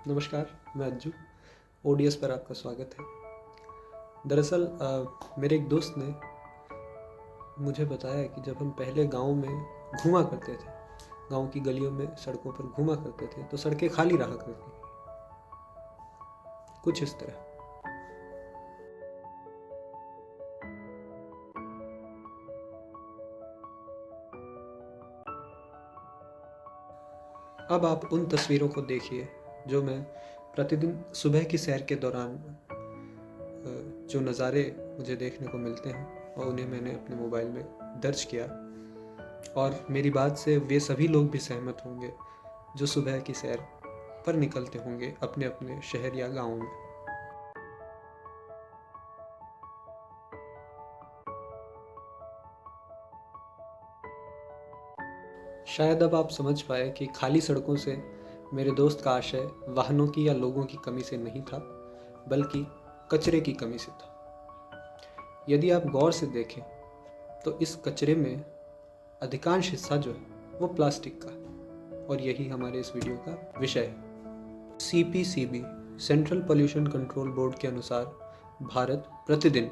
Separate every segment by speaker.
Speaker 1: नमस्कार, मैं अज्जू। ओडीएस पर आपका स्वागत है। दरअसल मेरे एक दोस्त ने मुझे बताया कि जब हम पहले गांव में घूमा करते थे, गांव की गलियों में सड़कों पर घूमा करते थे, तो सड़कें खाली रहा करती, कुछ इस तरह। अब आप उन तस्वीरों को देखिए जो मैं प्रतिदिन सुबह की सैर के दौरान जो नज़ारे मुझे देखने को मिलते हैं और उन्हें मैंने अपने मोबाइल में दर्ज किया। और मेरी बात से वे सभी लोग भी सहमत होंगे जो सुबह की सैर पर निकलते होंगे अपने अपने शहर या गाँव में। शायद अब आप समझ पाए कि खाली सड़कों से मेरे दोस्त का आशय वाहनों की या लोगों की कमी से नहीं था, बल्कि कचरे की कमी से था। यदि आप गौर से देखें तो इस कचरे में अधिकांश हिस्सा जो है वो प्लास्टिक का है, और यही हमारे इस वीडियो का विषय है। CPCB central pollution control board के अनुसार भारत प्रतिदिन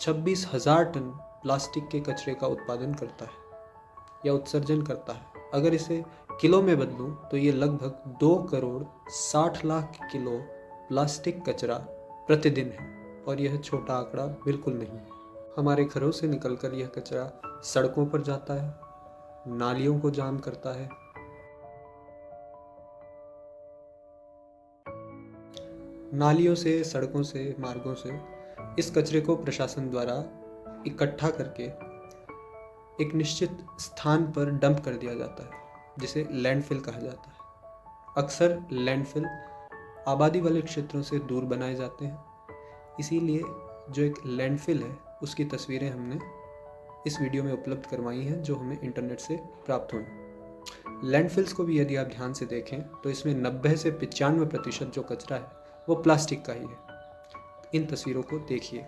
Speaker 1: 26,000 टन प्लास्टिक के कचरे का उत्पादन करता है या उत्सर्जन करता है। अगर इसे किलो में बदलूं तो ये लगभग 2,60,00,000 किलो प्लास्टिक कचरा प्रतिदिन है, और यह छोटा आंकड़ा बिल्कुल नहीं है। हमारे घरों से निकलकर यह कचरा सड़कों पर जाता है, नालियों को जाम करता है, नालियों से, सड़कों से, मार्गों से इस कचरे को प्रशासन द्वारा इकट्ठा करके एक निश्चित स्थान पर डंप कर दिया जाता है, जिसे लैंडफिल कहा जाता है। अक्सर लैंडफिल आबादी वाले क्षेत्रों से दूर बनाए जाते हैं, इसीलिए जो एक लैंडफिल है उसकी तस्वीरें हमने इस वीडियो में उपलब्ध करवाई हैं, जो हमें इंटरनेट से प्राप्त हुई। लैंडफिल्स को भी यदि आप ध्यान से देखें तो इसमें 90 से 95% जो कचरा है वो प्लास्टिक का ही है। इन तस्वीरों को देखिए।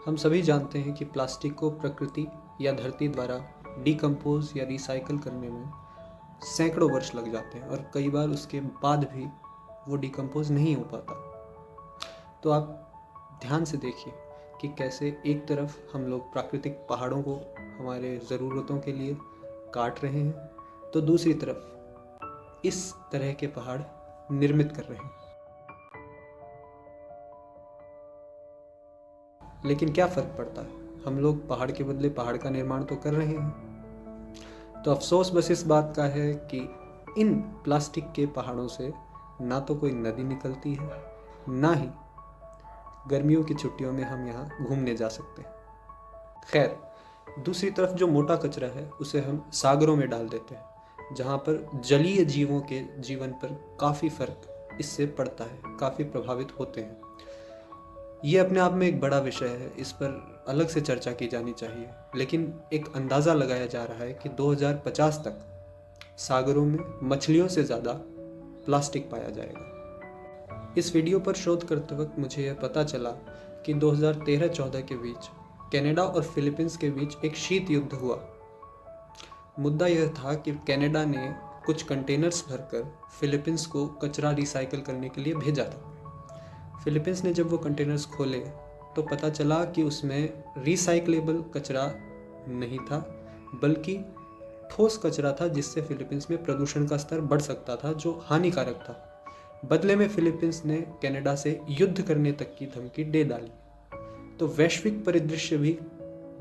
Speaker 1: हम सभी जानते हैं कि प्लास्टिक को प्रकृति या धरती द्वारा डिकम्पोज या रिसाइकल करने में सैकड़ों वर्ष लग जाते हैं, और कई बार उसके बाद भी वो डिकम्पोज नहीं हो पाता। तो आप ध्यान से देखिए कि कैसे एक तरफ हम लोग प्राकृतिक पहाड़ों को हमारे ज़रूरतों के लिए काट रहे हैं, तो दूसरी तरफ इस तरह के पहाड़ निर्मित कर रहे हैं। लेकिन क्या फ़र्क पड़ता है, हम लोग पहाड़ के बदले पहाड़ का निर्माण तो कर रहे हैं। तो अफसोस बस इस बात का है कि इन प्लास्टिक के पहाड़ों से ना तो कोई नदी निकलती है, ना ही गर्मियों की छुट्टियों में हम यहाँ घूमने जा सकते हैं। खैर, दूसरी तरफ जो मोटा कचरा है उसे हम सागरों में डाल देते हैं, जहाँ पर जलीय जीवों के जीवन पर काफ़ी फर्क इससे पड़ता है, काफ़ी प्रभावित होते हैं। ये अपने आप में एक बड़ा विषय है, इस पर अलग से चर्चा की जानी चाहिए, लेकिन एक अंदाज़ा लगाया जा रहा है कि 2050 तक सागरों में मछलियों से ज़्यादा प्लास्टिक पाया जाएगा। इस वीडियो पर शोध करते वक्त मुझे यह पता चला कि 2013-14 के बीच कनाडा और फिलीपींस के बीच एक शीत युद्ध हुआ। मुद्दा यह था कि कनाडा ने कुछ कंटेनर्स भरकर फिलीपींस को कचरा रिसाइकल करने के लिए भेजा था। फिलीपींस ने जब वो कंटेनर्स खोले तो पता चला कि उसमें रिसाइकलेबल कचरा नहीं था, बल्कि ठोस कचरा था, जिससे फिलीपींस में प्रदूषण का स्तर बढ़ सकता था, जो हानिकारक था। बदले में फिलीपींस ने कनाडा से युद्ध करने तक की धमकी दे डाली। तो वैश्विक परिदृश्य भी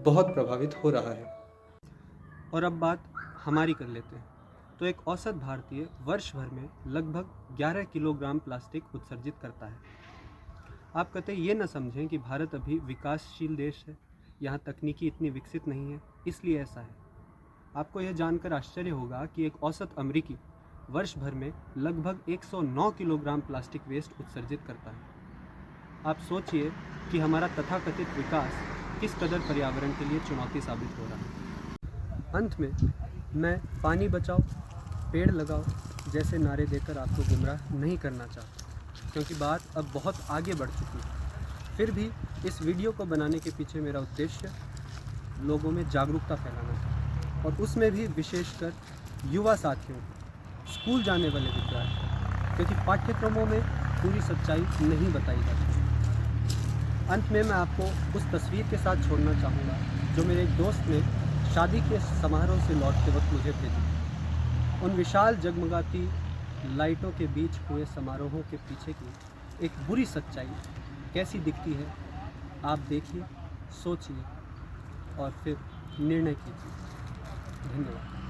Speaker 1: बहुत प्रभावित हो रहा है। और अब बात हमारी कर लेते हैं। तो एक औसत भारतीय वर्ष भर में लगभग 11 किलोग्राम प्लास्टिक उत्सर्जित करता है। आप कतई ये न समझें कि भारत अभी विकासशील देश है, यहाँ तकनीकी इतनी विकसित नहीं है, इसलिए ऐसा है। आपको यह जानकर आश्चर्य होगा कि एक औसत अमेरिकी वर्ष भर में लगभग 109 किलोग्राम प्लास्टिक वेस्ट उत्सर्जित करता है। आप सोचिए कि हमारा तथाकथित विकास किस कदर पर्यावरण के लिए चुनौती साबित हो रहा है। अंत में मैं पानी बचाओ, पेड़ लगाओ जैसे नारे देकर आपको गुमराह नहीं करना चाहता, क्योंकि बात अब बहुत आगे बढ़ चुकी है।
Speaker 2: फिर भी इस वीडियो को बनाने के पीछे मेरा उद्देश्य लोगों में जागरूकता फैलाना था, और उसमें भी विशेषकर युवा साथियों को, स्कूल जाने वाले विद्यार्थी, क्योंकि पाठ्यक्रमों में पूरी सच्चाई नहीं बताई जाती। अंत में मैं आपको उस तस्वीर के साथ छोड़ना चाहूँगा जो मेरे एक दोस्त ने शादी के समारोह से लौटते वक्त मुझे भेजी। उन विशाल जगमगाती लाइटों के बीच हुए समारोहों के पीछे की एक बुरी सच्चाई कैसी दिखती है, आप देखिए, सोचिए और फिर निर्णय कीजिए। धन्यवाद।